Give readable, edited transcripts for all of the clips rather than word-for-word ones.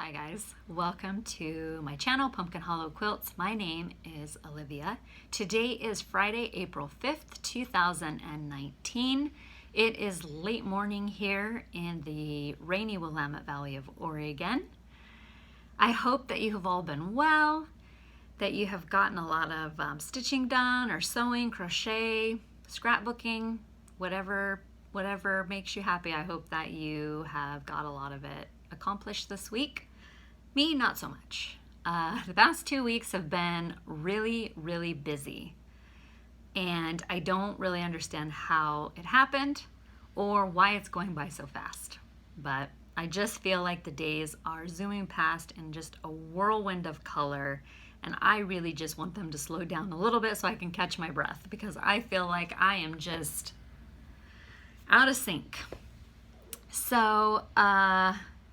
Hi guys, welcome to my channel, Pumpkin Hollow Quilts. My name is Olivia. Today is Friday, April 5th, 2019. It is late morning here in the rainy Willamette Valley of Oregon. I hope that you have all been well, that you have gotten a lot of stitching done or sewing, crochet, scrapbooking, whatever makes you happy. I hope that you have got a lot of it accomplished this week. Me, not so much. The past 2 weeks have been really busy, and I don't really understand how it happened or why it's going by so fast. But I just feel like the days are zooming past in just a whirlwind of color, and I really just want them to slow down a little bit so I can catch my breath, because I feel like I am just out of sync. So,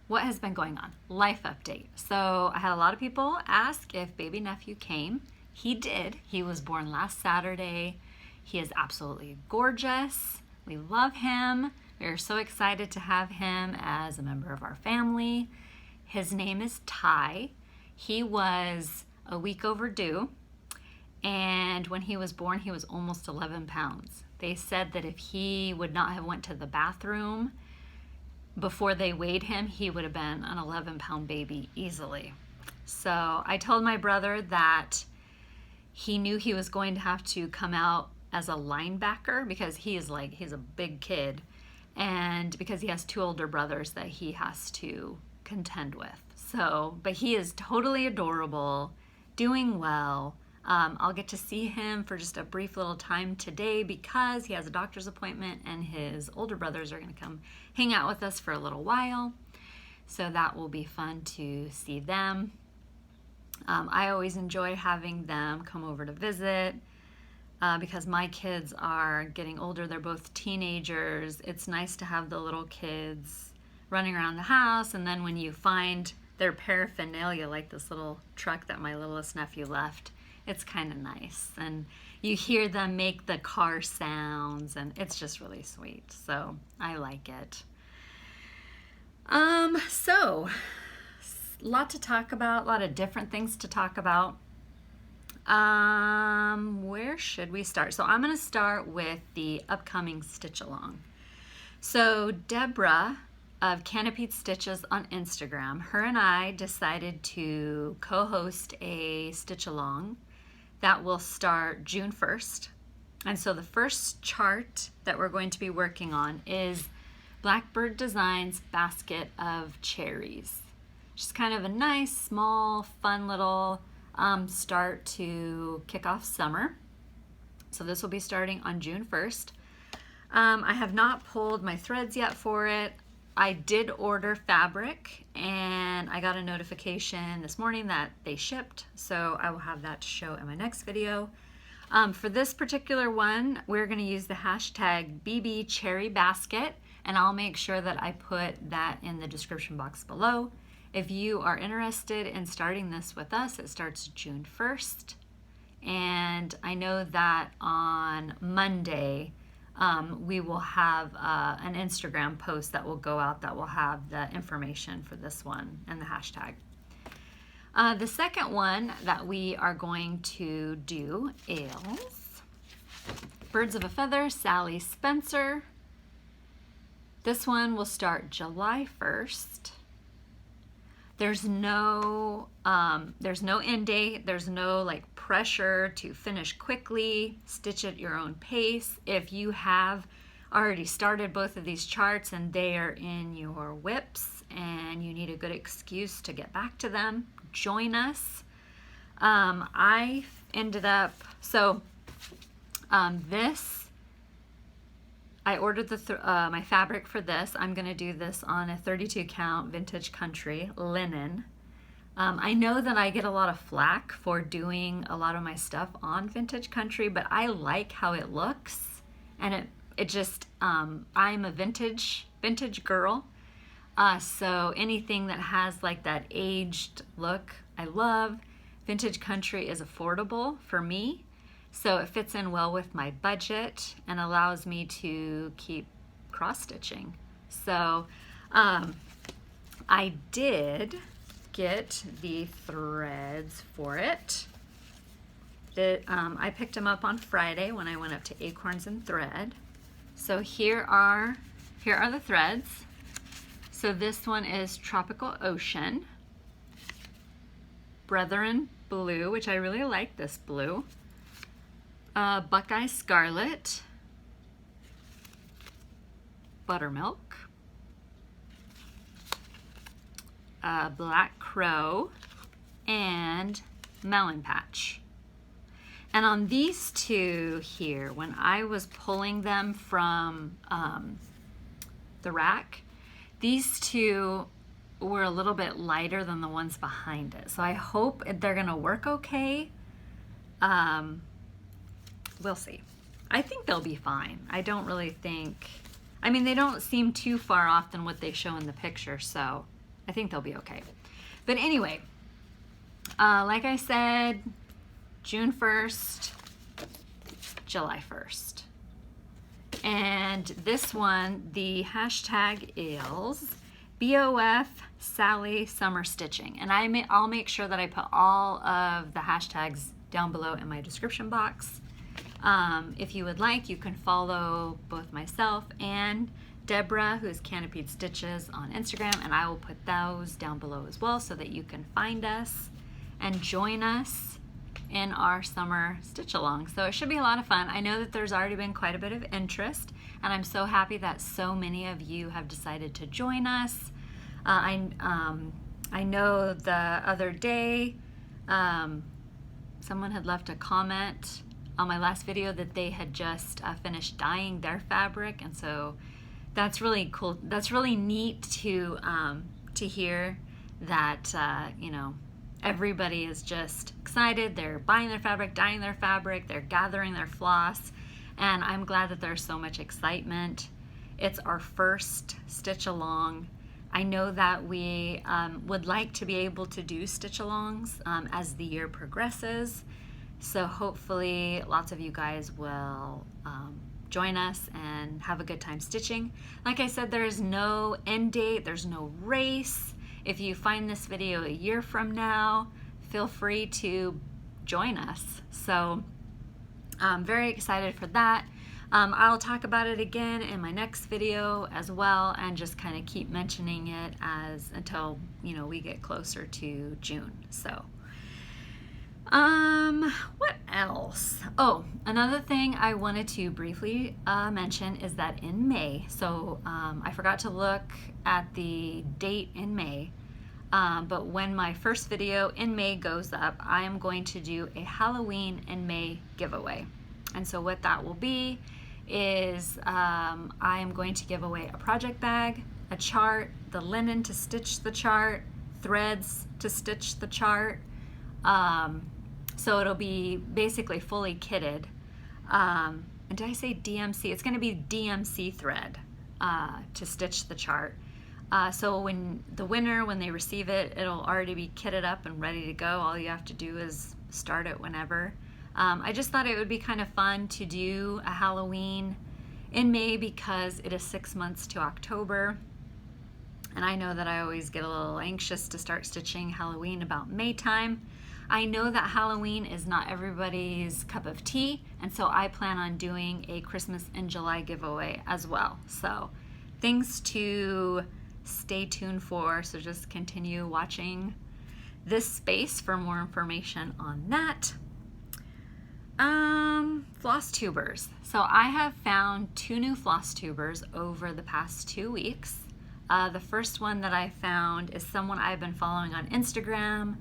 what has been going on? Life update. So I had a lot of people ask if baby nephew came. He did. He was born last Saturday. He is absolutely gorgeous. We love him. We are so excited to have him as a member of our family. His name is Ty. He was a week overdue, and when he was born, he was almost 11 pounds. They said that if he would not have went to the bathroom before they weighed him, he would have been an 11-pound baby easily. So I told my brother that he knew he was going to have to come out as a linebacker, because he's a big kid, and because he has two older brothers that he has to contend with. So, but he is totally adorable, doing well. I'll get to see him for just a brief little time today because he has a doctor's appointment and his older brothers are going to come hang out with us for a little while. So that will be fun to see them. I always enjoy having them come over to visit because my kids are getting older. They're both teenagers. It's nice to have the little kids running around the house, and then when you find their paraphernalia, like this little truck that my littlest nephew left, it's kind of nice, and you hear them make the car sounds, and it's just really sweet. So I like it. So a lot to talk about, a lot of different things to talk about. Where should we start? So I'm going to start with the upcoming stitch along. So Deborah of Canopied Stitches on Instagram, her and I decided to co-host a stitch along that will start June 1st. And so the first chart that we're going to be working on is Blackbird Designs Basket of Cherries. Just kind of a nice, small, fun little start to kick off summer. So this will be starting on June 1st. I have not pulled my threads yet for it. I did order fabric, and I got a notification this morning that they shipped, so I will have that to show in my next video. For this particular one, we're going to use the hashtag BB Cherry Basket, and I'll make sure that I put that in the description box below. If you are interested in starting this with us, it starts June 1st, and I know that on Monday, we will have an Instagram post that will go out that will have the information for this one and the hashtag. The second one that we are going to do is Birds of a Feather, Sally Spencer. This one will start July 1st. There's no end date. There's no pressure to finish quickly, stitch at your own pace. If you have already started both of these charts and they are in your whips and you need a good excuse to get back to them, join us. I ended up, I ordered my fabric for this. I'm going to do this on a 32 count Vintage Country linen. I know that I get a lot of flack for doing a lot of my stuff on Vintage Country, but I like how it looks, and it just, I'm a vintage girl, so anything that has that aged look, I love. Vintage Country is affordable for me, so it fits in well with my budget and allows me to keep cross-stitching. So I did get the threads for it. I picked them up on Friday when I went up to Acorns and Thread. So here are the threads. So this one is Tropical Ocean, Brethren Blue, which I really like this blue, Buckeye Scarlet, Buttermilk, Black Crow, and Melon Patch. And on these two here, when I was pulling them from the rack, these two were a little bit lighter than the ones behind it. So I hope they're gonna work okay. We'll see. I think they'll be fine. I don't really think, I mean, they don't seem too far off than what they show in the picture, so I think they'll be okay. But anyway, like I said, June 1st, July 1st. And this one, the hashtag is BOF Sally Summer Stitching. And I'll make sure that I put all of the hashtags down below in my description box. If you would like, you can follow both myself and Deborah, who is Canopied Stitches, on Instagram, and I will put those down below as well so that you can find us and join us in our summer stitch along. So it should be a lot of fun. I know that there's already been quite a bit of interest, and I'm so happy that so many of you have decided to join us. I know the other day someone had left a comment on my last video that they had just finished dyeing their fabric, and so that's really cool. That's really neat to hear that you know, everybody is just excited. They're buying their fabric, dyeing their fabric, they're gathering their floss, and I'm glad that there's so much excitement. It's our first stitch along. I know that we would like to be able to do stitch alongs as the year progresses, so hopefully lots of you guys will join us and have a good time stitching. Like I said, there's no end date, there's no race. If you find this video a year from now, feel free to join us. So I'm very excited for that. I'll talk about it again in my next video as well, and just kind of keep mentioning it until, you know, we get closer to June. So what else? Oh, another thing I wanted to briefly mention is that in May, so I forgot to look at the date in May, but when my first video in May goes up, I am going to do a Halloween in May giveaway. And so what that will be is I am going to give away a project bag, a chart, the linen to stitch the chart, threads to stitch the chart. So it'll be basically fully kitted. And did I say DMC? It's going to be DMC thread to stitch the chart. So when the winner, when they receive it, it'll already be kitted up and ready to go. All you have to do is start it whenever. I just thought it would be kind of fun to do a Halloween in May because it is 6 months to October. And I know that I always get a little anxious to start stitching Halloween about May time. I know that Halloween is not everybody's cup of tea, and so I plan on doing a Christmas in July giveaway as well. So things to stay tuned for, so just continue watching this space for more information on that. FlossTubers. So I have found 2 new FlossTubers over the past 2 weeks. The first one that I found is someone I've been following on Instagram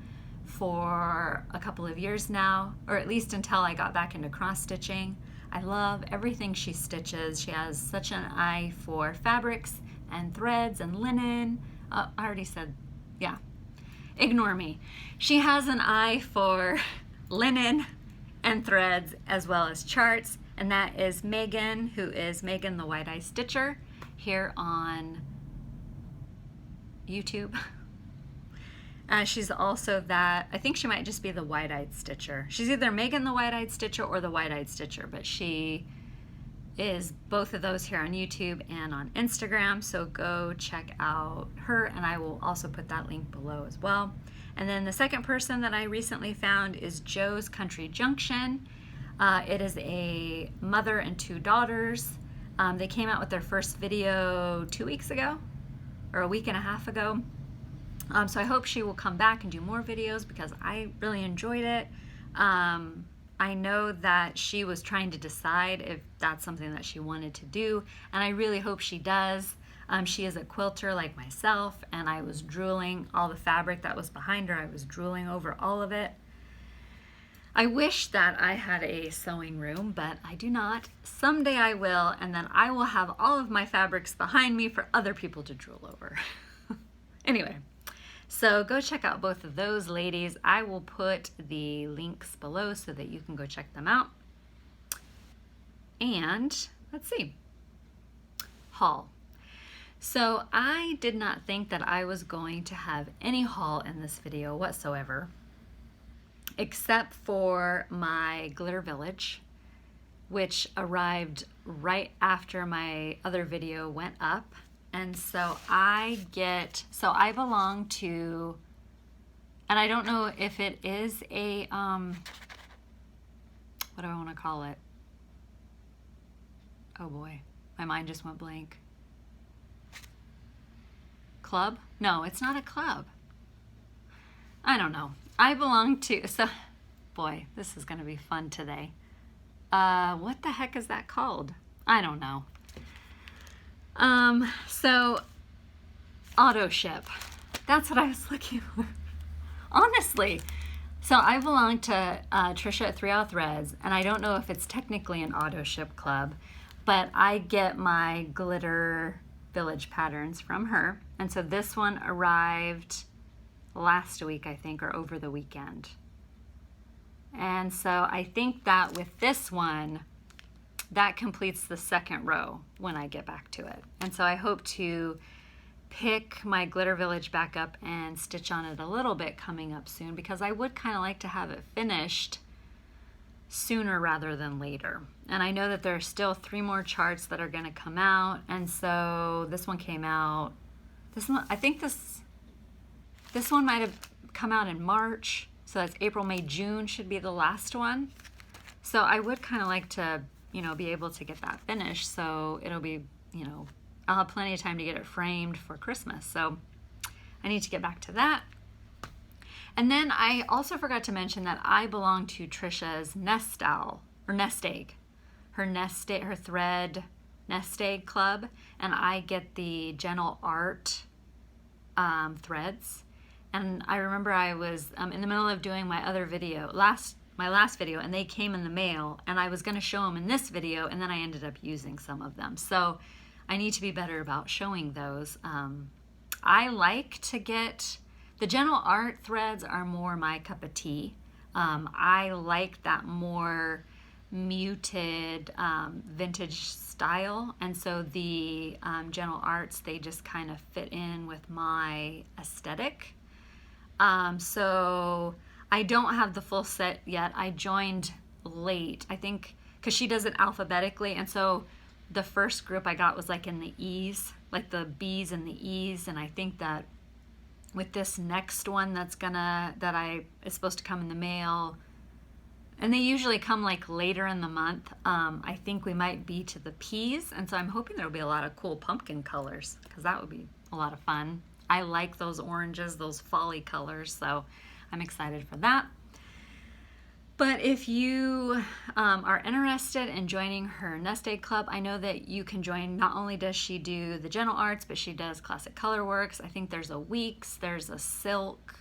for a couple of years now, or at least until I got back into cross stitching. I love everything she stitches. She has such an eye for fabrics and threads and linen. I already said, yeah, ignore me. She has an eye for linen and threads as well as charts, and that is Megan, who is Megan the Wide-Eyed Stitcher here on YouTube. She's also that, I think she might just be the Wide-Eyed Stitcher. She's either Megan the Wide-Eyed Stitcher or the Wide-Eyed Stitcher, but she is both of those here on YouTube and on Instagram, so go check out her, and I will also put that link below as well. And then the second person that I recently found is Joe's Country Junction. It is a mother and two daughters. They came out with their first video 2 weeks ago, or a week and a half ago. So I hope she will come back and do more videos because I really enjoyed it. I know that she was trying to decide if that's something that she wanted to do, and I really hope she does. She is a quilter like myself, and I was drooling all the fabric that was behind her. I was drooling over all of it. I wish that I had a sewing room, but I do not. Someday I will, and then I will have all of my fabrics behind me for other people to drool over. Anyway, so go check out both of those ladies. I will put the links below so that you can go check them out. And let's see, haul. So I did not think that I was going to have any haul in this video whatsoever, except for my glitter village, which arrived right after my other video went up. And so I belong to, and I don't know if it is a, what do I want to call it? Oh boy, my mind just went blank. Club? No, it's not a club. I don't know. I belong to, so, boy, this is going to be fun today. What the heck is that called? I don't know. So, auto ship. That's what I was looking for. Honestly. So I belong to Trisha at 3 Threads, and I don't know if it's technically an auto ship club, but I get my glitter village patterns from her. And so this one arrived last week, I think, or over the weekend. And so I think that with this one, that completes the second row when I get back to it. And so I hope to pick my glitter village back up and stitch on it a little bit coming up soon, because I would kind of like to have it finished sooner rather than later. And I know that there are still 3 more charts that are going to come out, and so this one came out, this one, I think this one might have come out in March, so that's April, May, June should be the last one. So I would kind of like to, you know, be able to get that finished, so it'll be, you know, I'll have plenty of time to get it framed for Christmas. So I need to get back to that. And then I also forgot to mention that I belong to Trisha's Nest Owl, or Nest Egg, her thread Nest Egg Club, and I get the Gentle Art threads. And I remember I was in the middle of doing my other video, my last video, and they came in the mail, and I was going to show them in this video, and then I ended up using some of them. So I need to be better about showing those. I like to get, the Gentle Art threads are more my cup of tea. I like that more muted vintage style, and so the Gentle Arts, they just kind of fit in with my aesthetic. So I don't have the full set yet. I joined late, I think, because she does it alphabetically, and so the first group I got was like in the E's, like the B's and the E's, and I think that with this next one is supposed to come in the mail, and they usually come like later in the month, I think we might be to the P's, and so I'm hoping there'll be a lot of cool pumpkin colors, because that would be a lot of fun. I like those oranges, those folly colors, so I'm excited for that. But if you are interested in joining her Nest Egg Club, I know that you can join. Not only does she do the Gentle Arts, but she does Classic Colorworks. I think there's a Weeks, there's a Silk.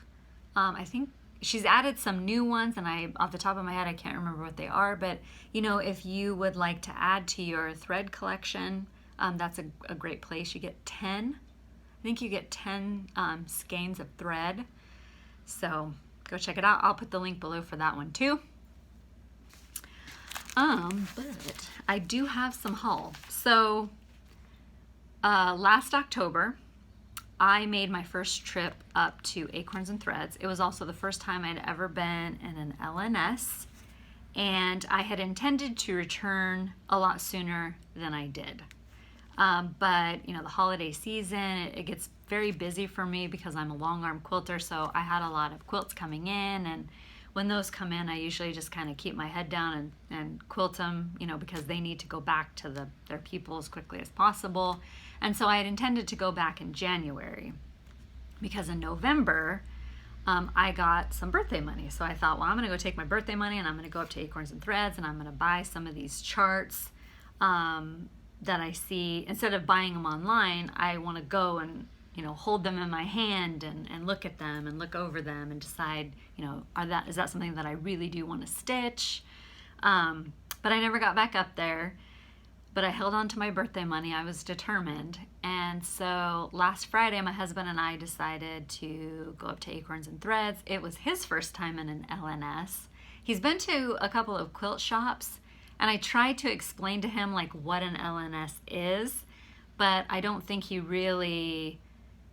I think she's added some new ones, and off the top of my head, I can't remember what they are. But you know, if you would like to add to your thread collection, that's a great place. You get 10. I think you get 10 skeins of thread. So go check it out. I'll put the link below for that one too. But I do have some haul. So last October, I made my first trip up to Acorns and Threads. It was also the first time I'd ever been in an LNS, and I had intended to return a lot sooner than I did. But you know, the holiday season, it gets very busy for me because I'm a long arm quilter, so I had a lot of quilts coming in, and when those come in, I usually just kind of keep my head down and quilt them, you know, because they need to go back to their people as quickly as possible. And so I had intended to go back in January, because in November, I got some birthday money. So I thought, well, I'm going to go take my birthday money and I'm going to go up to Acorns and Threads and I'm going to buy some of these charts that I see. Instead of buying them online, I want to go and, you know, hold them in my hand and look at them and look over them and decide, you know, is that something that I really do want to stitch? But I never got back up there. But I held on to my birthday money. I was determined. And so last Friday, my husband and I decided to go up to Acorns and Threads. It was his first time in an LNS. He's been to a couple of quilt shops, and I tried to explain to him like what an LNS is, but I don't think he really,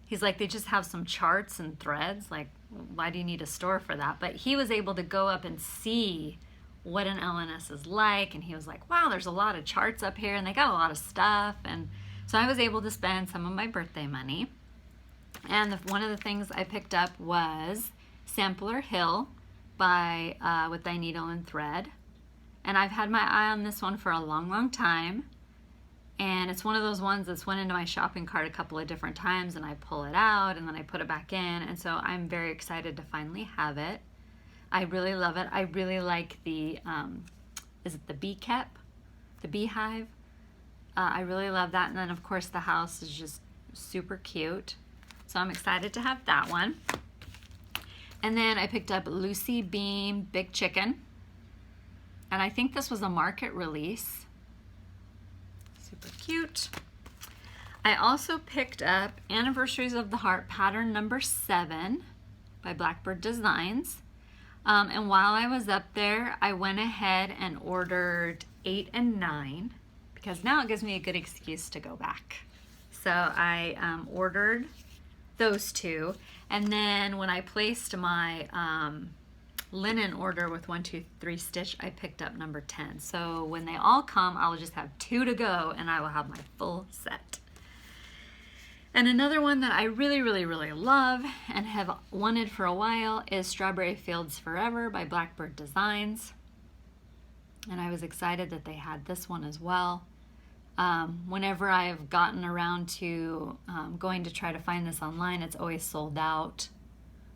he's like, they just have some charts and threads. Like, why do you need a store for that? But he was able to go up and see what an LNS is like, and he was like, wow, there's a lot of charts up here and they got a lot of stuff. And so I was able to spend some of my birthday money, and one of the things I picked up was Sampler Hill by With Thy Needle and Thread, and I've had my eye on this one for a long time, and it's one of those ones that's went into my shopping cart a couple of different times, and I pull it out and then I put it back in, and so I'm very excited to finally have it. I really love it. I really like the, is it the bee cap? The beehive? I really love that. And then of course the house is just super cute. So I'm excited to have that one. And then I picked up Lucy Beam Big Chicken. And I think this was a market release. Super cute. I also picked up Anniversaries of the Heart pattern number 7 by Blackbird Designs. And while I was up there, I went ahead and ordered 8 and 9 because now it gives me a good excuse to go back. So I ordered those two, and then when I placed my linen order with 1, 2, 3 stitch, I picked up number 10. So when they all come, I'll just have 2 to go and I will have my full set. And another one that I really love and have wanted for a while is Strawberry Fields Forever by Blackbird Designs. And I was excited that they had this one as well. Whenever I've gotten around to going to try to find this online, it's always sold out.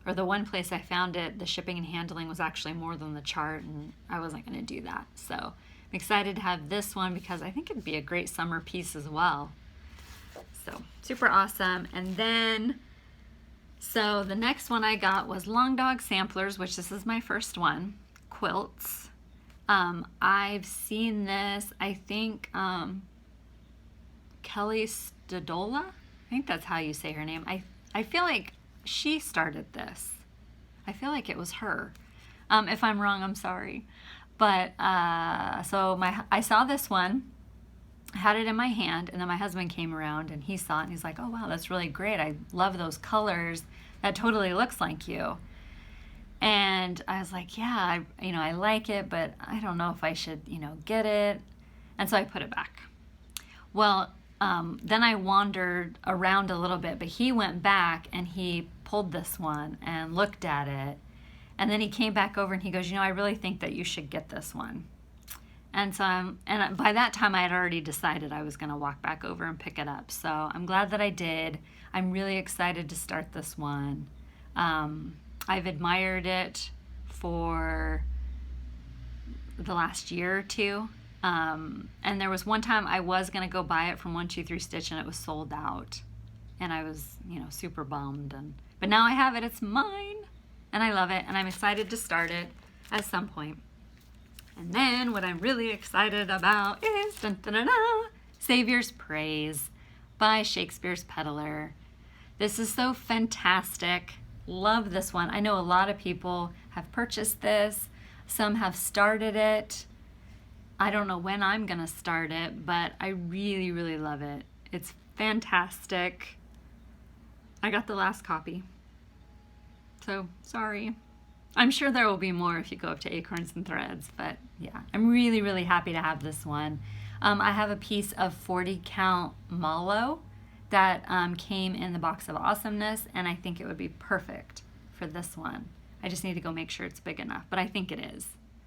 Or the one place I found it, the shipping and handling was actually more than the chart, and I wasn't going to do that. So I'm excited to have this one because I think it'd be a great summer piece as well. So super awesome. And then, so the next one I got was Long Dog Samplers, which this is my first one, quilts. I've seen this, I think Kelly Stadola, I think that's how you say her name. I feel like she started this. I feel like it was her. If I'm wrong, I'm sorry. But so I saw this one, I had it in my hand, and then my husband came around and he saw it and he's like, oh wow, that's really great. I love those colors. That totally looks like you. And I was like, yeah, I like it, but I don't know if I should, get it. And so I put it back. Well, then I wandered around a little bit, but he went back and he pulled this one and looked at it. And then he came back over and he goes, I really think that you should get this one. And so and by that time I had already decided I was going to walk back over and pick it up. So I'm glad that I did. I'm really excited to start this one. I've admired it for the last year or two. And there was one time I was going to go buy it from 1, 2, 3 Stitch and it was sold out. And I was, super bummed. But now I have it. It's mine. And I love it. And I'm excited to start it at some point. And then what I'm really excited about is Savior's Praise by Shakespeare's Peddler. This is so fantastic. Love this one. I know a lot of people have purchased this. Some have started it. I don't know when I'm going to start it, but I really love it. It's fantastic. I got the last copy. So, sorry. I'm sure there will be more if you go up to Acorns and Threads, but yeah, I'm really, really happy to have this one. I have a piece of 40 count mallow that came in the box of awesomeness, and I think it would be perfect for this one. I just need to go make sure it's big enough, but I think it is.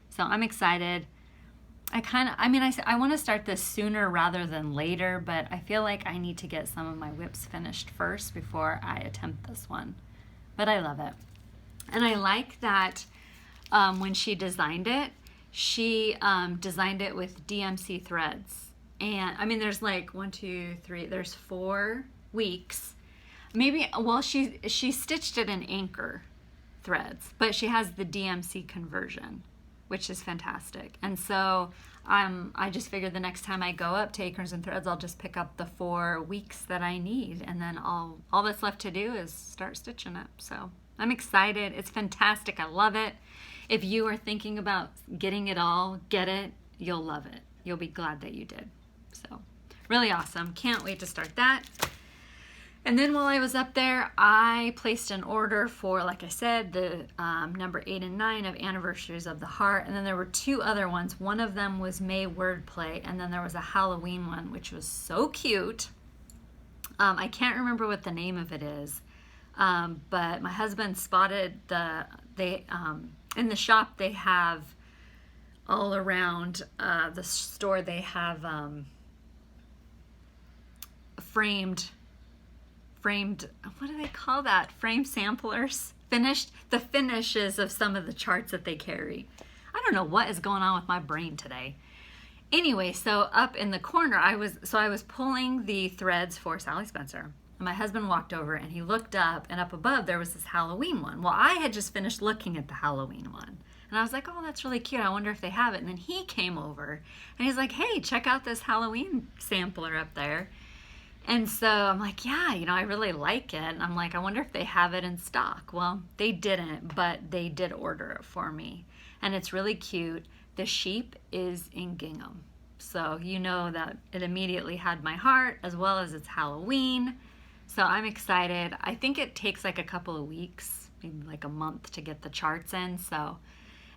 So I'm excited. I want to start this sooner rather than later, but I feel like I need to get some of my whips finished first before I attempt this one. But I love it. And I like that when she designed it, she designed it with DMC threads. And I mean, there's like 1, 2, 3, there's 4 weeks. Maybe, well, she stitched it in anchor threads, but she has the DMC conversion, which is fantastic. And so I just figured the next time I go up to Acorns and Threads, I'll just pick up the 4 weeks that I need, and then all that's left to do is start stitching it. So I'm excited. It's fantastic. I love it. If you are thinking about getting it all, get it. You'll love it. You'll be glad that you did. So really awesome. Can't wait to start that. And then while I was up there, I placed an order for, like I said, the number 8 and 9 of Anniversaries of the Heart. And then there were 2 other ones. One of them was May Wordplay, and then there was a Halloween one, which was so cute. I can't remember what the name of it is, but my husband spotted in the shop they have all around the store, they have framed, what do they call that? Frame samplers? The finishes of some of the charts that they carry. I don't know what is going on with my brain today. Anyway, so up in the corner, I was pulling the threads for Sally Spencer. And my husband walked over and he looked up, and up above there was this Halloween one. Well, I had just finished looking at the Halloween one. And I was like, oh, that's really cute. I wonder if they have it. And then he came over and he's like, hey, check out this Halloween sampler up there. And so I'm like, yeah, I really like it. And I'm like, I wonder if they have it in stock. Well, they didn't, but they did order it for me. And it's really cute. The sheep is in gingham. So you know that it immediately had my heart, as well as it's Halloween. So I'm excited. I think it takes like a couple of weeks, maybe like a month to get the charts in. So,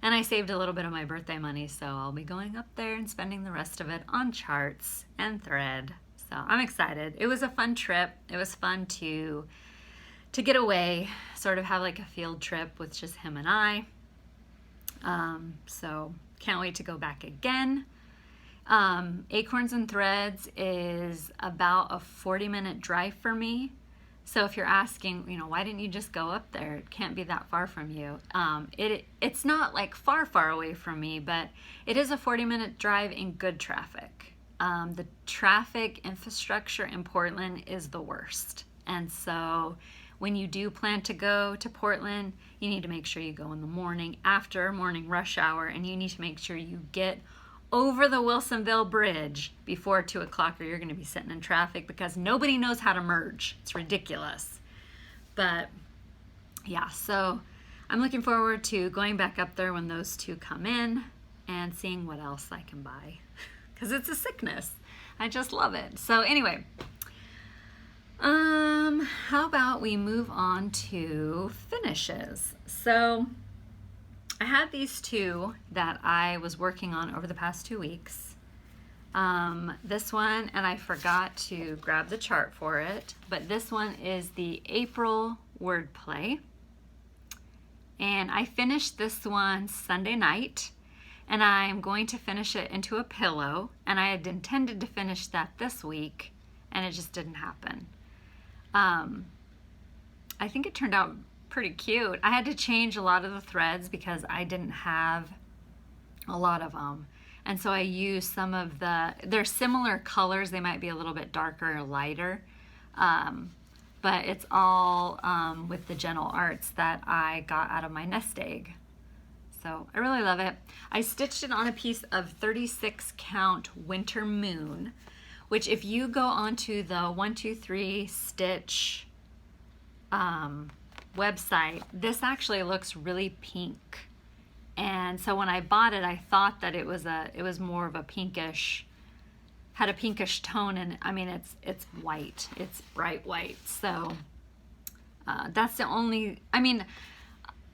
and I saved a little bit of my birthday money, so I'll be going up there and spending the rest of it on charts and thread. So I'm excited. It was a fun trip. It was fun to get away, sort of have like a field trip with just him and I. So can't wait to go back again. Acorns and Threads is about a 40-minute drive for me. So if you're asking, why didn't you just go up there? It can't be that far from you. It's not like far away from me, but it is a 40-minute drive in good traffic. The traffic infrastructure in Portland is the worst. And so when you do plan to go to Portland, you need to make sure you go in the morning after morning rush hour, and you need to make sure you get over the Wilsonville Bridge before 2 o'clock, or you're going to be sitting in traffic because nobody knows how to merge. It's ridiculous. But yeah, so I'm looking forward to going back up there when those 2 come in and seeing what else I can buy, because it's a sickness. I just love it. So anyway, how about we move on to finishes? So I had these 2 that I was working on over the past 2 weeks. This one, and I forgot to grab the chart for it, but this one is the April Wordplay. And I finished this one Sunday night, and I'm going to finish it into a pillow, and I had intended to finish that this week, and it just didn't happen. I think it turned out pretty cute. I had to change a lot of the threads because I didn't have a lot of them, and so I used some of they're similar colors. They might be a little bit darker or lighter, but it's all with the Gentle Arts that I got out of my nest egg. So I really love it. I stitched it on a piece of 36 count Winter Moon, which if you go onto the 123 Stitch website, this actually looks really pink. And so when I bought it, I thought that it was more of a pinkish, had a pinkish tone, and I mean it's white, it's bright white. So that's the only, I mean,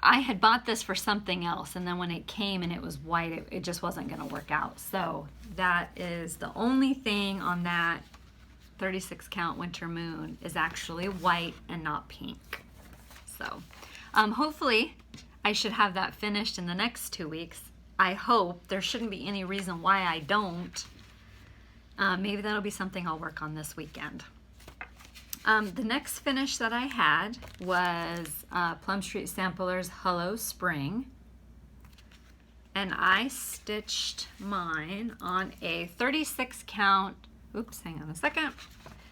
I had bought this for something else, and then when it came and it was white, it just wasn't going to work out. So that is the only thing on that 36 count winter moon is actually white and not pink. So hopefully I should have that finished in the next 2 weeks. I hope. There shouldn't be any reason why I don't. Maybe that'll be something I'll work on this weekend. The next finish that I had was Plum Street Sampler's Hello Spring. And I stitched mine on a 36 count, oops, hang on a second,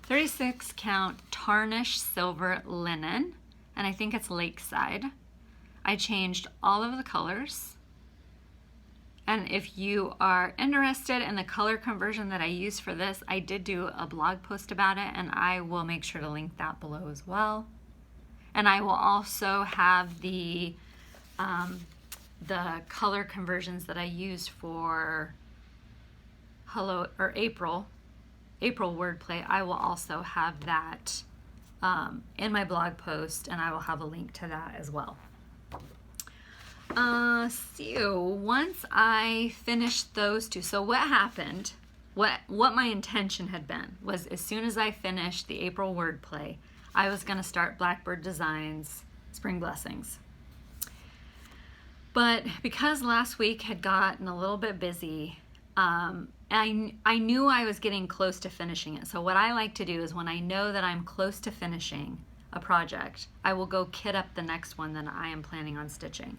36 count tarnished silver linen. And I think it's Lakeside. I changed all of the colors. And if you are interested in the color conversion that I use for this, I did do a blog post about it, and I will make sure to link that below as well. And I will also have the color conversions that I used for April wordplay. I will also have that in my blog post, and I will have a link to that as well. So once I finished those two, so what happened, what my intention had been was as soon as I finished the April wordplay, I was going to start Blackbird Designs Spring Blessings. But because last week had gotten a little bit busy, I knew I was getting close to finishing it. So what I like to do is when I know that I'm close to finishing a project, I will go kit up the next one that I am planning on stitching.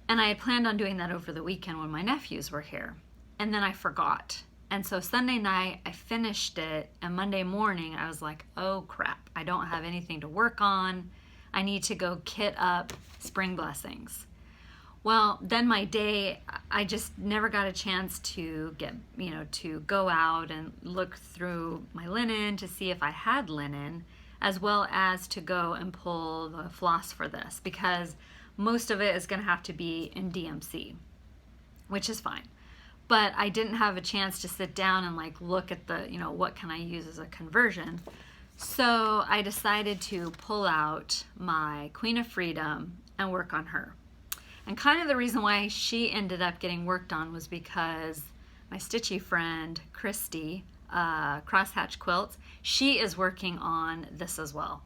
And I had planned on doing that over the weekend when my nephews were here. And then I forgot. And so Sunday night I finished it, and Monday morning I was like, oh crap, I don't have anything to work on. I need to go kit up Spring Blessings. Well, then my day, I just never got a chance to get, to go out and look through my linen to see if I had linen, as well as to go and pull the floss for this, because most of it is going to have to be in DMC, which is fine. But I didn't have a chance to sit down and like look at the, what can I use as a conversion. So I decided to pull out my Queen of Freedom and work on her. And kind of the reason why she ended up getting worked on was because my stitchy friend, Christy, Crosshatch Quilts, she is working on this as well.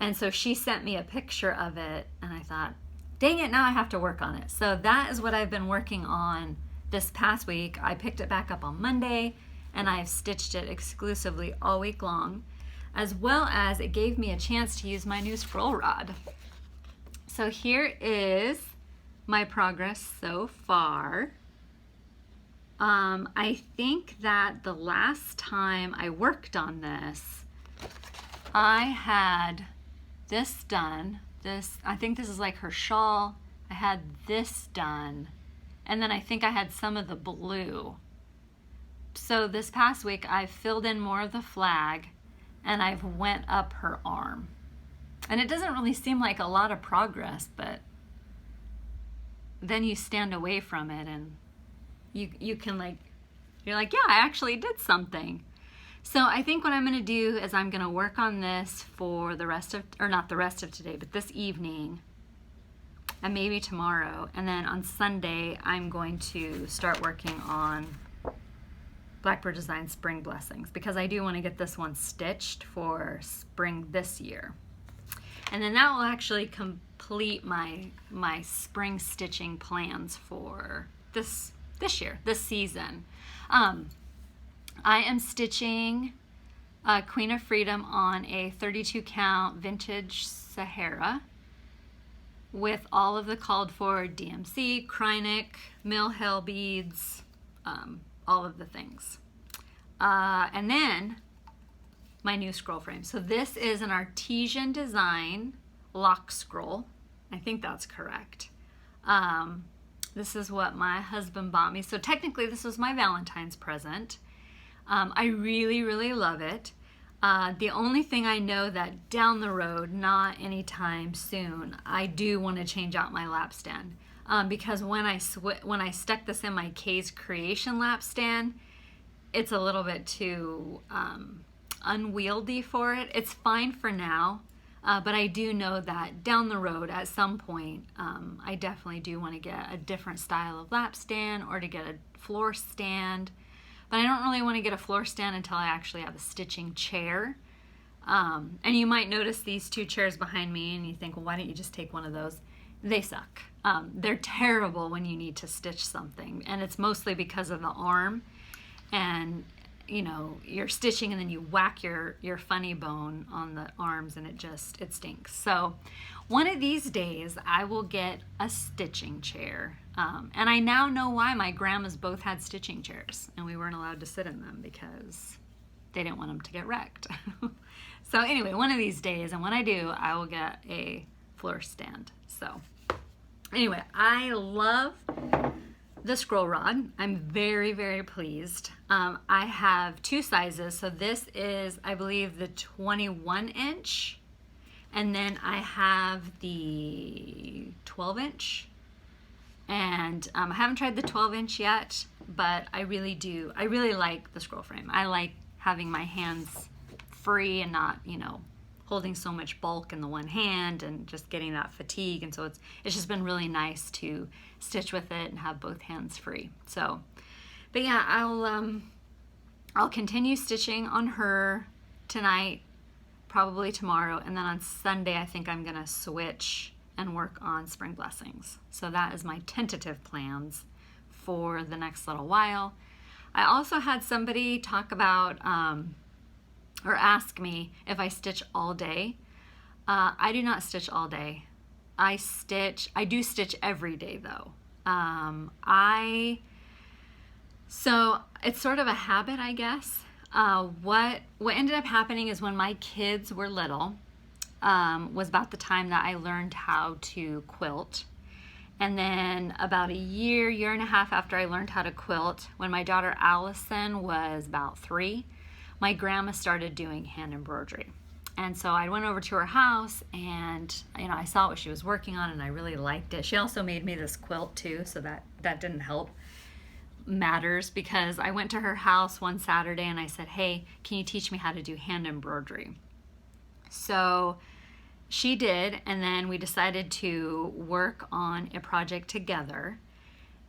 And so she sent me a picture of it, and I thought, dang it, now I have to work on it. So that is what I've been working on this past week. I picked it back up on Monday, and I've stitched it exclusively all week long, as well as it gave me a chance to use my new scroll rod. So here is my progress so far. I think that the last time I worked on this, I had this done. I think this is like her shawl. I had this done, and then I think I had some of the blue. So this past week I filled in more of the flag, and I've went up her arm. And it doesn't really seem like a lot of progress, but then you stand away from it and you can you're like, yeah, I actually did something. So I think what I'm going to do is I'm going to work on this for the rest of, or not the rest of today, but this evening and maybe tomorrow. And then on Sunday, I'm going to start working on Blackbird Design Spring Blessings, because I do want to get this one stitched for spring this year. And then that will actually complete my spring stitching plans for this year, this season. I am stitching Queen of Freedom on a 32 count vintage Sahara with all of the called for DMC, Krynic, Mill Hill beads, all of the things. And then my new scroll frame. So this is an Artesian Design lock scroll. I think that's correct. This is what my husband bought me. So technically this was my Valentine's present. I really, really love it. The only thing I know that down the road, not anytime soon, I do want to change out my lap stand. Because when I stuck this in my Kay's Creation lap stand, it's a little bit too unwieldy for it. It's fine for now. But I do know that down the road at some point, I definitely do want to get a different style of lap stand or to get a floor stand. But I don't really want to get a floor stand until I actually have a stitching chair. And you might notice these two chairs behind me and you think, well, why don't you just take one of those? They suck. They're terrible when you need to stitch something. And it's mostly because of the arm. And, you know, you're stitching and then you whack your funny bone on the arms and it stinks. So one of these days I will get a stitching chair. And I now know why my grandmas both had stitching chairs and we weren't allowed to sit in them because they didn't want them to get wrecked. So anyway, one of these days, and when I do, I will get a floor stand. So anyway, I love the scroll rod. I'm very, very pleased. I have two sizes. So this is, I believe, the 21 inch. And then I have the 12 inch. And I haven't tried the 12 inch yet, but I really do. I really like the scroll frame. I like having my hands free and not, you know, holding so much bulk in the one hand and just getting that fatigue. And so it's just been really nice to stitch with it and have both hands free. So, but yeah, I'll continue stitching on her tonight, probably tomorrow, and then on Sunday I think I'm gonna switch and work on Spring Blessings. So that is my tentative plans for the next little while. I also had somebody talk about or ask me if I stitch all day. I do not stitch all day. I do stitch every day though. So it's sort of a habit, I guess. What ended up happening is when my kids were little, was about the time that I learned how to quilt. And then about a year and a half after I learned how to quilt, when my daughter Allison was about 3, my grandma started doing hand embroidery. And so I went over to her house and, you know, I saw what she was working on and I really liked it. She also made me this quilt too, so that didn't help matters, because I went to her house one Saturday and I said, hey, can you teach me how to do hand embroidery? So she did, and then we decided to work on a project together,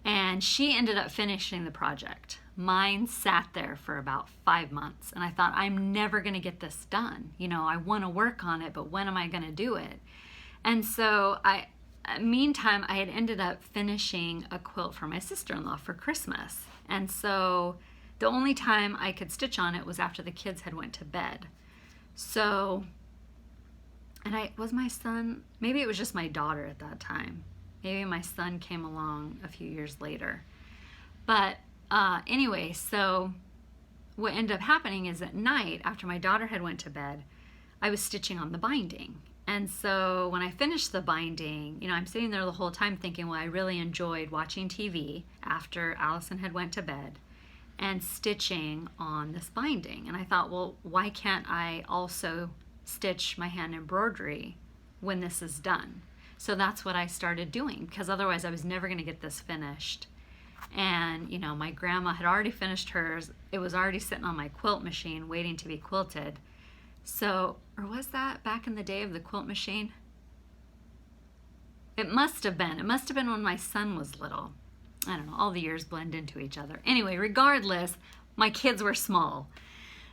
and she ended up finishing the project. Mine sat there for about 5 months, and I thought, I'm never going to get this done. You know, I want to work on it, but when am I going to do it? And so meantime, I had ended up finishing a quilt for my sister-in-law for Christmas. And so the only time I could stitch on it was after the kids had went to bed. So, and was my son, maybe it was just my daughter at that time. Maybe my son came along a few years later. But anyway, so what ended up happening is at night, after my daughter had went to bed, I was stitching on the binding. And so when I finished the binding, you know, I'm sitting there the whole time thinking, well, I really enjoyed watching TV after Allison had went to bed and stitching on this binding. And I thought, well, why can't I also stitch my hand embroidery when this is done? So that's what I started doing, because otherwise I was never going to get this finished. And, you know, my grandma had already finished hers. It was already sitting on my quilt machine waiting to be quilted. So, or was that back in the day of the quilt machine? It must have been. It must have been when my son was little. I don't know, all the years blend into each other. Anyway, regardless, my kids were small.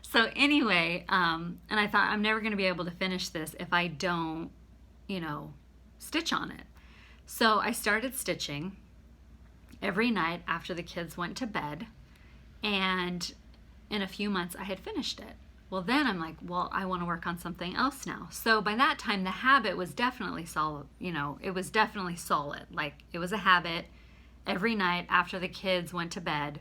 So anyway, and I thought, I'm never going to be able to finish this if I don't, you know, stitch on it. So I started stitching every night after the kids went to bed, and in a few months I had finished it. Well, then I'm like, well, I want to work on something else now. So by that time, the habit was definitely solid. You know, it was definitely solid. Like, it was a habit. Every night after the kids went to bed,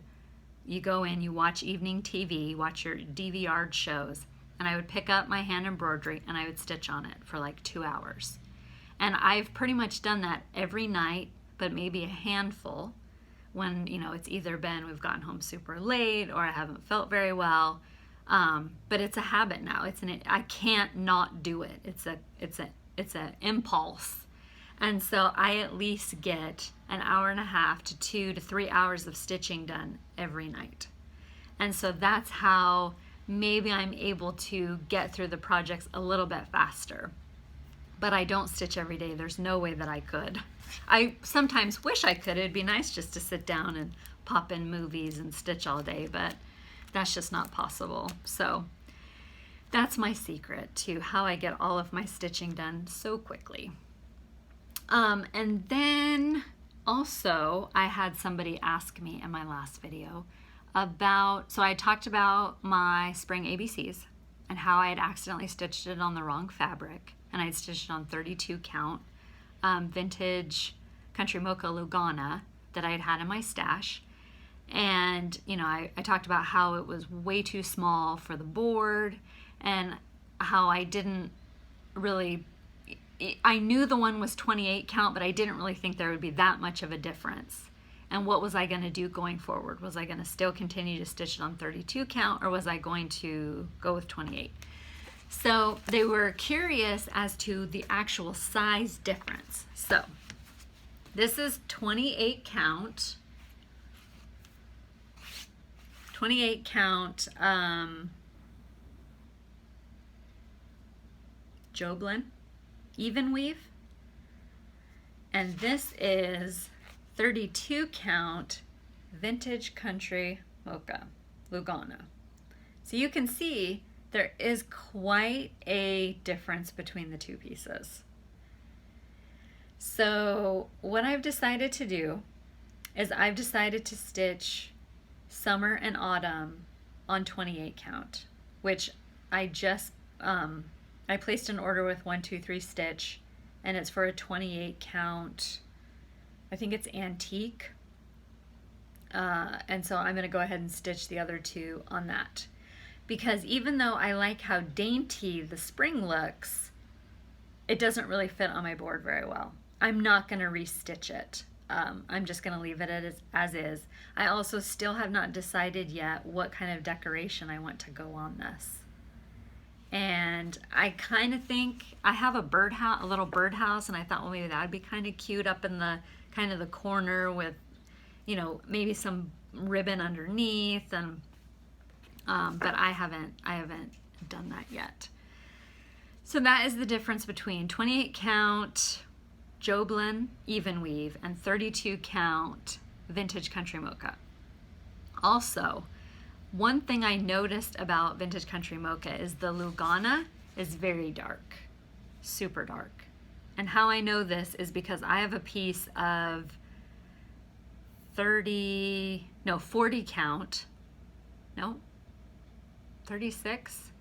you go in, you watch evening TV, watch your DVR shows, and I would pick up my hand embroidery and I would stitch on it for like 2 hours. And I've pretty much done that every night, but maybe a handful when, you know, it's either been we've gotten home super late or I haven't felt very well. But it's a habit now. I can't not do it. It's a impulse. And so I at least get an hour and a half to 2 to 3 hours of stitching done every night. And so that's how maybe I'm able to get through the projects a little bit faster. but I don't stitch every day. There's no way that I could. I sometimes wish I could. It'd be nice just to sit down and pop in movies and stitch all day, but that's just not possible. So that's my secret to how I get all of my stitching done so quickly. And then also I had somebody ask me in my last video about, so I talked about my spring ABCs and how I had accidentally stitched it on the wrong fabric, and I'd stitched it on 32 count vintage Country Mocha Lugana that I had in my stash. And you know, I talked about how it was way too small for the board, and how I didn't really, I knew the one was 28 count, but I didn't really think there would be that much of a difference. And what was I going to do going forward? Was I going to still continue to stitch it on 32 count, or was I going to go with 28? So they were curious as to the actual size difference. So this is 28 count. 28 count Joblin even weave, and this is 32 count vintage Country Mocha Lugana. So you can see there is quite a difference between the two pieces. So what I've decided to do is I've decided to stitch summer and autumn on 28 count, which I just I placed an order with 123 Stitch, and it's for a 28 count, I think it's antique, and so I'm going to go ahead and stitch the other two on that, because even though I like how dainty the spring looks, it doesn't really fit on my board very well. I'm not going to restitch it. I'm just going to leave it as is. I also still have not decided yet what kind of decoration I want to go on this. And I kind of think I have a birdhouse, a little birdhouse, and I thought, well, maybe that would be kind of cute up in the kind of the corner with, you know, maybe some ribbon underneath, and but I haven't done that yet. So that is the difference between 28 count Joblin even weave and 32 count vintage Country Mocha. Also, one thing I noticed about vintage Country Mocha is the Lugana is very dark, super dark. And how I know this is because I have a piece of 40 count, no, 36?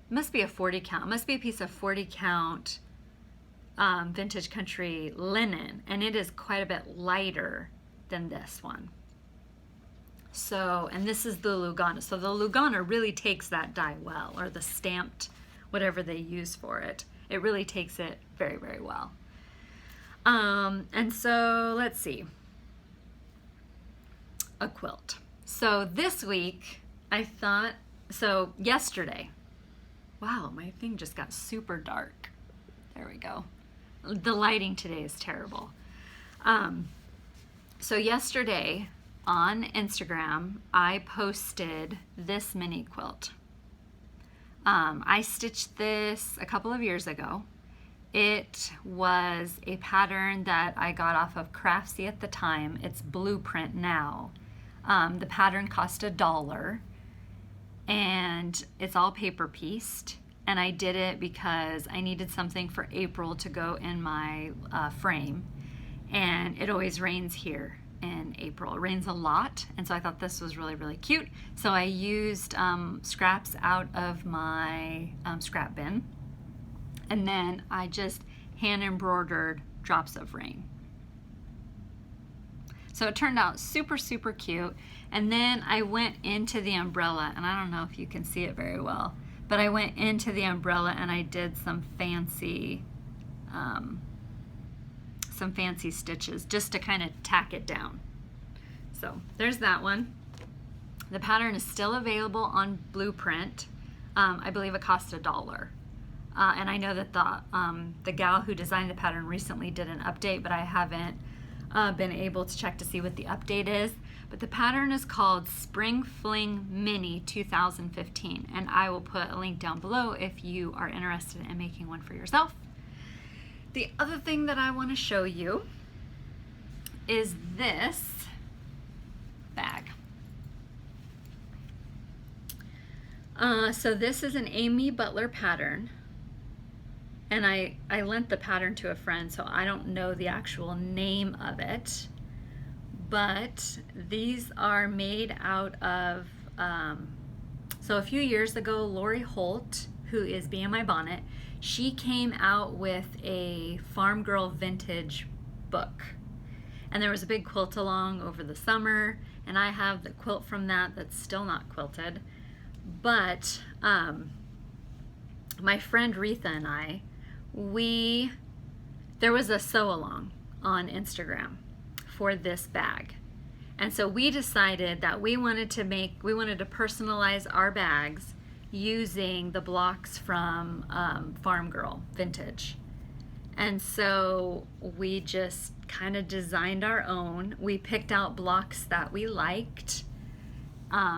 It must be a 40 count. It must be a piece of 40 count vintage country linen, and it is quite a bit lighter than this one. So, and this is the Lugana. So the Lugana really takes that dye well, or the stamped, whatever they use for it. It really takes it very, very well. And so let's see. A quilt. So this week I thought, so yesterday, wow, my thing just got super dark. There we go. The lighting today is terrible. So yesterday on Instagram, I posted this mini quilt. I stitched this a couple of years ago. It was a pattern that I got off of Craftsy at the time. It's Blueprint now. The pattern cost $1, and it's all paper pieced. And I did it because I needed something for April to go in my frame, and it always rains here in April. It rains a lot, and so I thought this was really, really cute. So I used scraps out of my scrap bin, and then I just hand embroidered drops of rain. So it turned out super, super cute. And then I went into the umbrella, and I don't know if you can see it very well, but I went into the umbrella and I did some fancy stitches just to kind of tack it down. So there's that one. The pattern is still available on Blueprint. I believe it cost $1. And I know that the gal who designed the pattern recently did an update, but I haven't been able to check to see what the update is. But the pattern is called Spring Fling Mini 2015, and I will put a link down below if you are interested in making one for yourself. the other thing that I want to show you is this bag. So this is an Amy Butler pattern, and I lent the pattern to a friend, so I don't know the actual name of it, but these are made out of, so a few years ago, Lori Holt, who is Be In My Bonnet, she came out with a Farm Girl vintage book. And there was a big quilt along over the summer, and I have the quilt from that that's still not quilted. But my friend Retha and I, there was a sew along on Instagram for this bag. And so we decided that we wanted to personalize our bags using the blocks from Farm Girl Vintage. And so we just kind of designed our own. We picked out blocks that we liked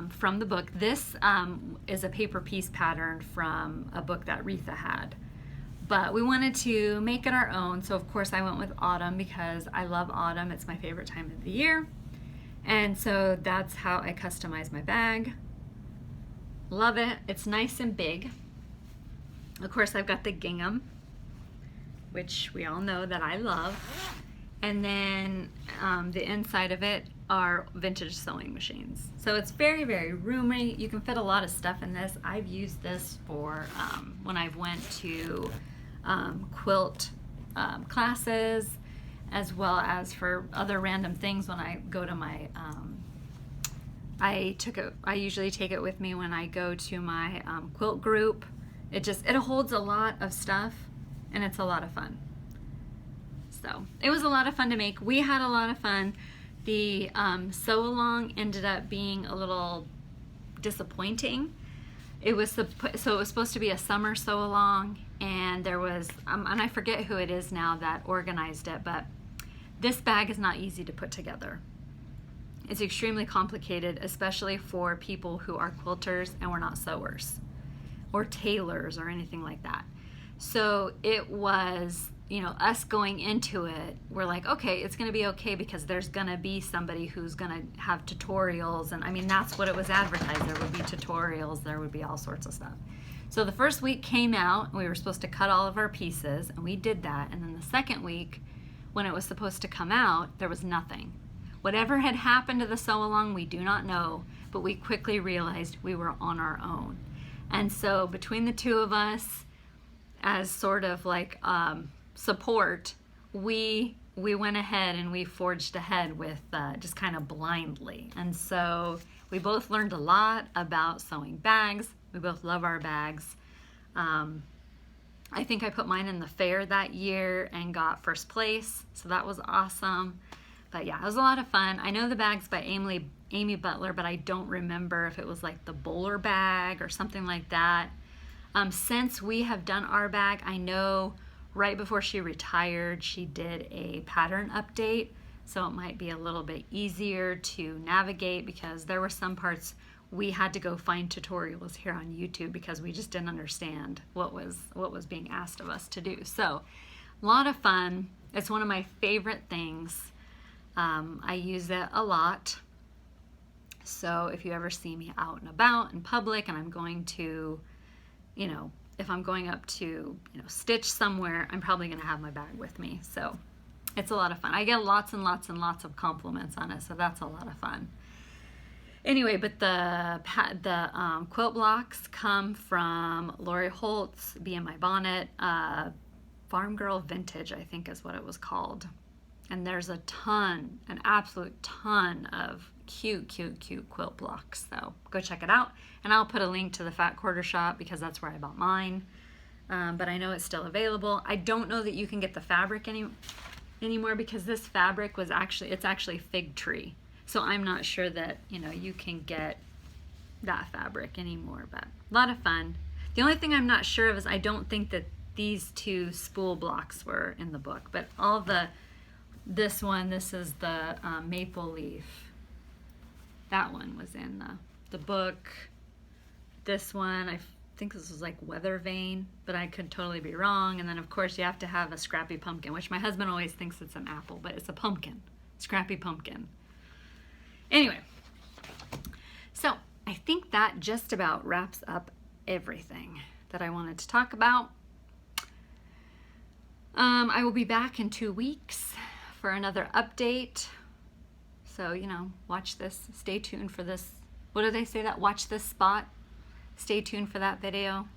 from the book. This is a paper piece pattern from a book that Retha had. But we wanted to make it our own, so of course I went with autumn because I love autumn. It's my favorite time of the year. And so that's how I customized my bag. Love it. It's nice and big. Of course, I've got the gingham, which we all know that I love. And then the inside of it are vintage sewing machines. So it's very, very roomy. You can fit a lot of stuff in this. I've used this for when I've went to quilt classes, as well as for other random things when I go to my, I usually take it with me when I go to my quilt group. It holds a lot of stuff, and it's a lot of fun. So it was a lot of fun to make. We had a lot of fun. The sew along ended up being a little disappointing. It was supposed to be a summer sew along, and there was and I forget who it is now that organized it, but this bag is not easy to put together. It's extremely complicated, especially for people who are quilters and we're not sewers or tailors or anything like that. So it was, us going into it, we're like, okay, it's going to be okay because there's going to be somebody who's going to have tutorials. And I mean, that's what it was advertised. There would be tutorials. There would be all sorts of stuff. So the first week came out, we were supposed to cut all of our pieces, and we did that. And then the second week, when it was supposed to come out, there was nothing. Whatever had happened to the sew along, we do not know, but we quickly realized we were on our own. And so between the two of us, as sort of like support, we went ahead and we forged ahead with just kind of blindly. And so we both learned a lot about sewing bags. We both love our bags. I think I put mine in the fair that year and got first place, so that was awesome. But yeah, it was a lot of fun. I know the bag's by Amy Butler, but I don't remember if it was like the bowler bag or something like that. Since we have done our bag, I know right before she retired, she did a pattern update, so it might be a little bit easier to navigate because there were some parts we had to go find tutorials here on YouTube because we just didn't understand what was being asked of us to do. So a lot of fun. It's one of my favorite things. I use it a lot. So if you ever see me out and about in public and I'm going to, if I'm going up to, stitch somewhere, I'm probably going to have my bag with me. So it's a lot of fun. I get lots and lots and lots of compliments on it, so that's a lot of fun. Anyway, but the quilt blocks come from Lori Holt's Be In My Bonnet, Farm Girl Vintage, I think is what it was called. And there's an absolute ton of cute quilt blocks. So go check it out. And I'll put a link to the Fat Quarter Shop because that's where I bought mine. But I know it's still available. I don't know that you can get the fabric anymore because this fabric it's actually fig tree. So I'm not sure that, you can get that fabric anymore, but a lot of fun. The only thing I'm not sure of is I don't think that these two spool blocks were in the book, but this is the maple leaf. That one was in the book. This one, I think this was like weather vane, but I could totally be wrong. And then of course you have to have a scrappy pumpkin, which my husband always thinks it's an apple, but it's a pumpkin, scrappy pumpkin. Anyway, so I think that just about wraps up everything that I wanted to talk about. I will be back in 2 weeks for another update. So, you know, watch this, stay tuned for this. What do they say that? Watch this spot. Stay tuned for that video.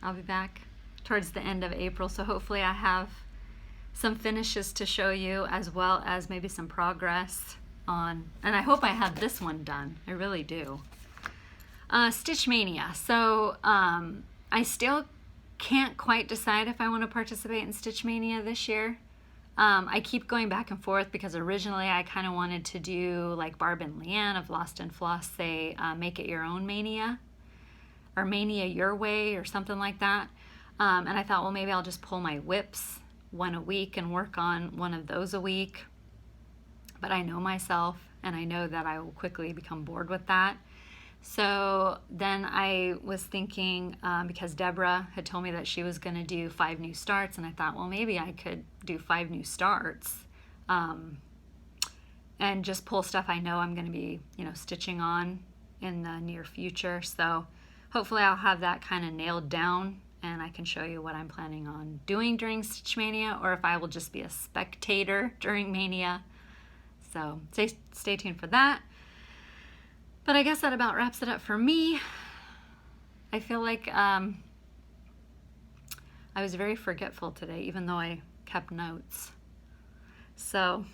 I'll be back towards the end of April, so hopefully I have some finishes to show you, as well as maybe some progress on, and I hope I have this one done. I really do. Stitch Mania. So I still can't quite decide if I want to participate in Stitch Mania this year. I keep going back and forth because originally I kind of wanted to do like Barb and Leanne of Lost and Floss say make it your own Mania, or Mania your way, or something like that. And I thought, well, maybe I'll just pull my whips one a week and work on one of those a week. But I know myself, and I know that I will quickly become bored with that. So then I was thinking, because Deborah had told me that she was going to do 5 new starts, and I thought, well, maybe I could do 5 new starts and just pull stuff I know I'm going to be, you know, stitching on in the near future. So hopefully I'll have that kind of nailed down, and I can show you what I'm planning on doing during Stitch Mania, or if I will just be a spectator during Mania. So stay tuned for that. But I guess that about wraps it up for me. I feel like I was very forgetful today, even though I kept notes. So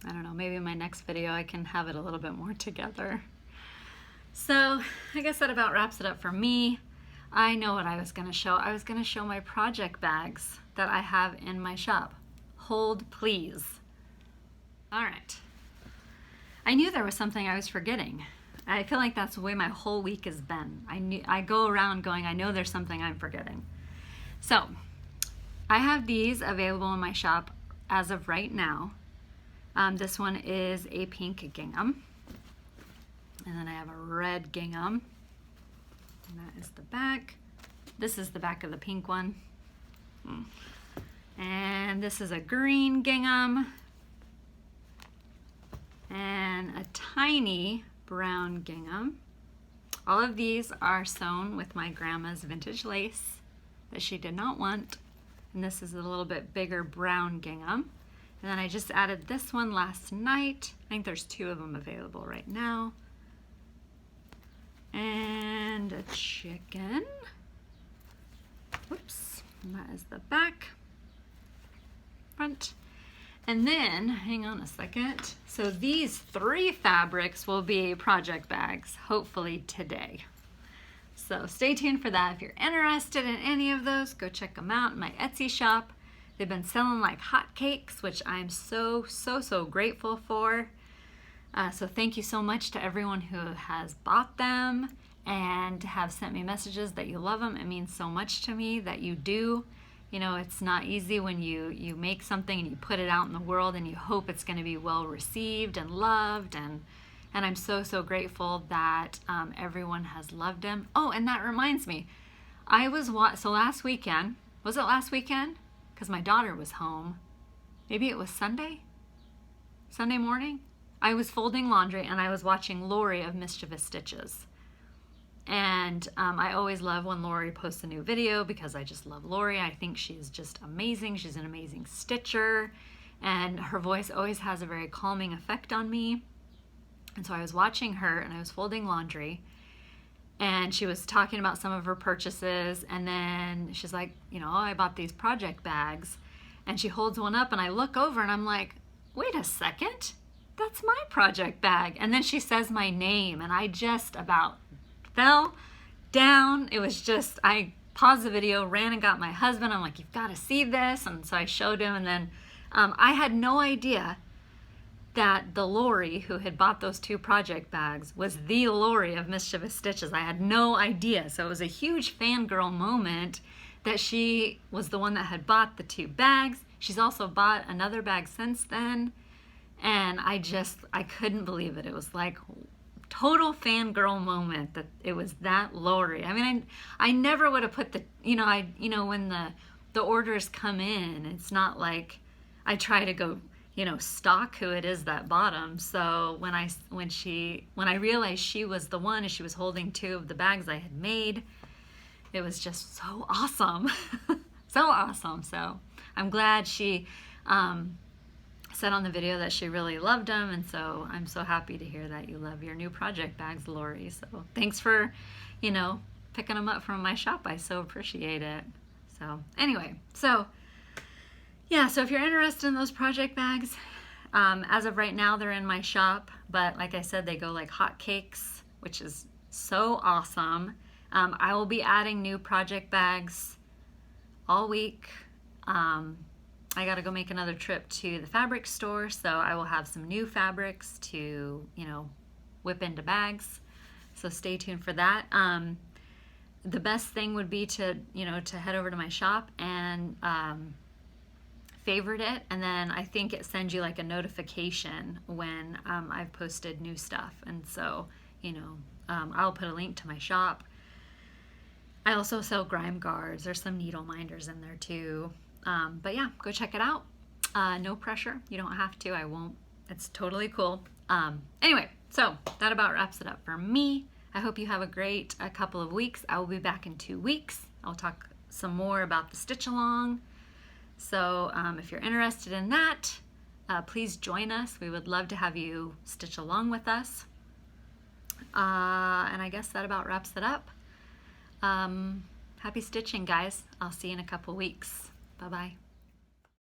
I don't know, maybe in my next video I can have it a little bit more together. So I guess that about wraps it up for me. I know what I was going to show. I was going to show my project bags that I have in my shop. Hold please. All right. I knew there was something I was forgetting. I feel like that's the way my whole week has been. I go around going, I know there's something I'm forgetting. So I have these available in my shop as of right now. This one is a pink gingham. And then I have a red gingham. And that is the back. This is the back of the pink one. And this is a green gingham. And a tiny brown gingham. All of these are sewn with my grandma's vintage lace that she did not want. And this is a little bit bigger brown gingham. And then I just added this one last night. I think there's 2 of them available right now. And a chicken. Whoops. And that is the back. Front. And then, hang on a second. So these 3 fabrics will be project bags, hopefully today. So stay tuned for that. If you're interested in any of those, go check them out in my Etsy shop. They've been selling like hotcakes, which I'm so grateful for. So thank you so much to everyone who has bought them and have sent me messages that you love them. It means so much to me that you do. You know, it's not easy when you make something and you put it out in the world and you hope it's going to be well received and loved, and I'm so grateful that everyone has loved them. Oh, and that reminds me, so last weekend, was it last weekend? Because my daughter was home. Maybe it was Sunday morning. I was folding laundry and I was watching Lori of Mischievous Stitches. And I always love when Lori posts a new video because I just love Lori. I think she's just amazing. She's an amazing stitcher, and her voice always has a very calming effect on me. And so I was watching her and I was folding laundry, and she was talking about some of her purchases, and then she's like, you know, I bought these project bags, and she holds one up and I look over and I'm like, wait a second, that's my project bag. And then she says my name and I just about fell down. It was just, I paused the video, ran and got my husband. I'm like, you've got to see this. And so I showed him, and then I had no idea that the Lori who had bought those 2 project bags was the Lori of Mischievous Stitches. I had no idea. So it was a huge fangirl moment that she was the one that had bought the 2 bags. She's also bought another bag since then. And I couldn't believe it. It was like total fangirl moment that it was that Lori. I mean, I never would have put the, when the orders come in, it's not like I try to go, stalk who it is that bought them. So when I realized she was the one and she was holding 2 of the bags I had made, it was just so awesome. So awesome. So I'm glad she said on the video that she really loved them, and so I'm so happy to hear that you love your new project bags, Lori. So thanks for, picking them up from my shop. I so appreciate it. So anyway, so yeah, so if you're interested in those project bags, as of right now, they're in my shop, but like I said, they go like hotcakes, which is so awesome. I will be adding new project bags all week. I got to go make another trip to the fabric store, so I will have some new fabrics to, whip into bags. So stay tuned for that. The best thing would be to, to head over to my shop and favorite it, and then I think it sends you like a notification when I've posted new stuff. And so, I'll put a link to my shop. I also sell grime guards. There's some needle minders in there too. But yeah, go check it out. No pressure. You don't have to. I won't. It's totally cool. Anyway, so that about wraps it up for me. I hope you have a great couple of weeks. I will be back in 2 weeks. I'll talk some more about the stitch along. So if you're interested in that, please join us. We would love to have you stitch along with us. And I guess that about wraps it up. Happy stitching, guys. I'll see you in a couple weeks. Bye-bye.